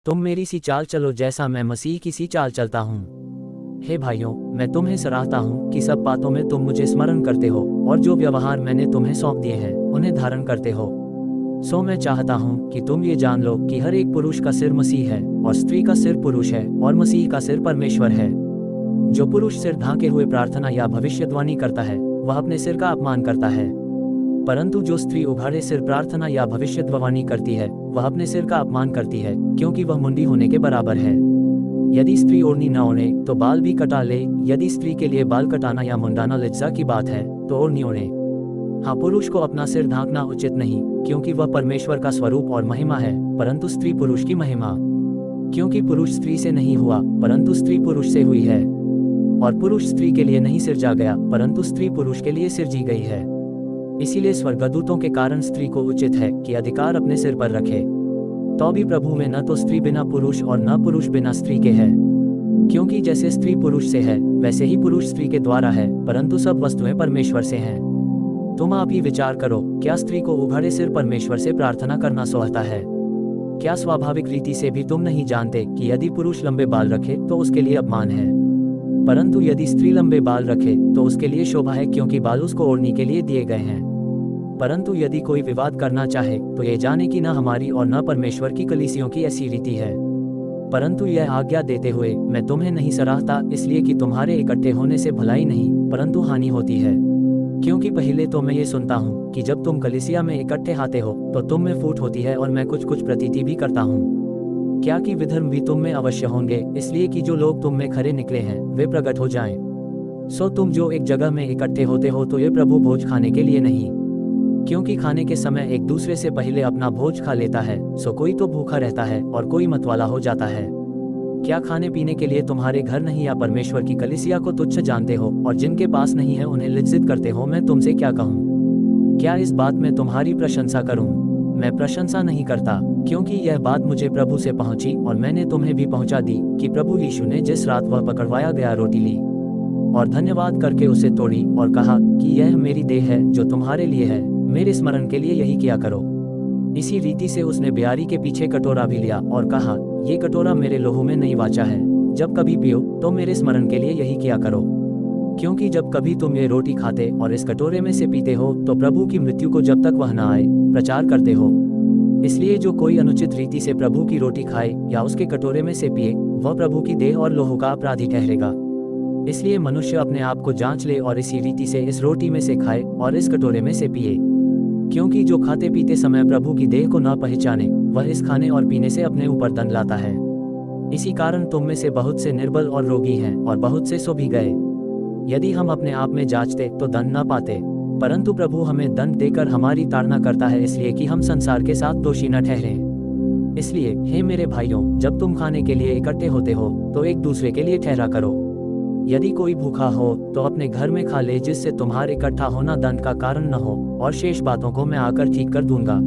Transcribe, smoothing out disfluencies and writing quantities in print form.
तुम मेरी सी चाल चलो जैसा मैं मसीह की सी चाल चलता हूँ। हे भाइयों, मैं तुम्हें सराहता हूँ कि सब बातों में तुम मुझे स्मरण करते हो और जो व्यवहार मैंने तुम्हें सौंप दिए हैं उन्हें धारण करते हो। सो मैं चाहता हूँ कि तुम ये जान लो कि हर एक पुरुष का सिर मसीह है और स्त्री का सिर पुरुष है और मसीह का सिर परमेश्वर है। जो पुरुष सिर ढांके हुए प्रार्थना या भविष्यवाणी करता है वह अपने सिर का अपमान करता है, परंतु जो स्त्री उघाड़े सिर प्रार्थना या भविष्यवाणी करती है वह अपने सिर का अपमान करती है, क्योंकि वह मुंडी होने के बराबर है। यदि स्त्री ओढ़नी न ओढ़े तो बाल भी कटा ले। यदि स्त्री के लिए बाल कटाना या मुंडाना लज्जा की बात है तो ओढ़नी ओढ़े। हाँ, पुरुष को अपना सिर ढांकना उचित नहीं, क्योंकि वह परमेश्वर का स्वरूप और महिमा है, परंतु स्त्री पुरुष की महिमा। क्योंकि पुरुष स्त्री से नहीं हुआ परंतु स्त्री पुरुष से हुई है, और पुरुष स्त्री के लिए नहीं सिरजा गया परंतु स्त्री पुरुष के लिए सिरजी गई है। इसीलिए स्वर्गदूतों के कारण स्त्री को उचित है कि अधिकार अपने सिर पर रखे। तो भी प्रभु में न तो स्त्री बिना पुरुष और न पुरुष बिना स्त्री के है, क्योंकि जैसे स्त्री पुरुष से है वैसे ही पुरुष स्त्री के द्वारा है, परंतु सब वस्तुएं परमेश्वर से हैं। तुम आप ही विचार करो, क्या स्त्री को उघाड़े सिर परमेश्वर से प्रार्थना करना सोहता है? क्या स्वाभाविक रीति से भी तुम नहीं जानते कि यदि पुरुष लंबे बाल रखे तो उसके लिए अपमान है, परंतु यदि स्त्री लंबे बाल रखे तो उसके लिए शोभा है, क्योंकि बाल उसको ओढ़ने के लिए दिए गए हैं। परंतु यदि कोई विवाद करना चाहे तो ये जाने कि न हमारी और न परमेश्वर की कलीसियों की ऐसी रीति है। परंतु यह आज्ञा देते हुए मैं तुम्हें नहीं सराहता, इसलिए कि तुम्हारे इकट्ठे होने से भलाई नहीं परंतु हानि होती है। क्योंकि पहले तो मैं ये सुनता हूँ कि जब तुम कलीसिया में इकट्ठे आते हो तो तुम में फूट होती है, और मैं कुछ कुछ प्रतीति भी करता हूँ। क्या कि विधर्म भी तुम में अवश्य होंगे, इसलिए कि जो लोग तुम में खरे निकले हैं वे प्रकट हो जाएं। सो तुम जो एक जगह में इकट्ठे होते हो तो ये प्रभु भोज खाने के लिए नहीं, क्योंकि खाने के समय एक दूसरे से पहले अपना भोज खा लेता है। सो कोई तो भूखा रहता है और कोई मतवाला हो जाता है। क्या खाने पीने के लिए तुम्हारे घर नहीं या परमेश्वर की कलीसिया को तुच्छ जानते हो, और जिनके पास नहीं है उन्हें लज्जित करते हो? मैं तुमसे क्या कहूँ? क्या इस बात में तुम्हारी प्रशंसा करूँ? मैं प्रशंसा नहीं करता, क्योंकि यह बात मुझे प्रभु से पहुंची और मैंने तुम्हें भी पहुंचा दी कि प्रभु यीशु ने जिस रात वह पकड़वाया गया रोटी ली और धन्यवाद करके उसे तोड़ी और कहा कि यह मेरी देह है जो तुम्हारे लिए है, मेरे स्मरण के लिए यही किया करो। इसी रीति से उसने ब्यारी के पीछे कटोरा भी लिया और कहा, ये कटोरा मेरे लोहू में नई वाचा है, जब कभी पियो तो मेरे स्मरण के लिए यही किया करो। क्योंकि जब कभी तुम ये रोटी खाते और इस कटोरे में से पीते हो तो प्रभु की मृत्यु को जब तक वह न आए प्रचार करते हो। इसलिए जो कोई अनुचित रीति से प्रभु की रोटी खाए या उसके कटोरे में से पिए वह प्रभु की देह और लोहू का अपराधी ठहरेगा। इसलिए मनुष्य अपने आप को जांच ले और इसी रीति से इस रोटी में से खाए और इस कटोरे में से पिए। क्योंकि जो खाते पीते समय प्रभु की देह को न पहचाने वह इस खाने और पीने से अपने ऊपर दंड लाता है। इसी कारण तुम में से बहुत से निर्बल और रोगी हैं और बहुत से सो भी गए। यदि हम अपने आप में जांचते तो दंड न पाते, परंतु प्रभु हमें दंड देकर हमारी ताड़ना करता है, इसलिए कि हम संसार के साथ दोषी न ठहरें। इसलिए हे मेरे भाइयों, जब तुम खाने के लिए इकट्ठे होते हो तो एक दूसरे के लिए ठहरा करो। यदि कोई भूखा हो तो अपने घर में खा ले, जिससे तुम्हारे इकट्ठा होना दंड का कारण न हो, और शेष बातों को मैं आकर ठीक कर दूंगा।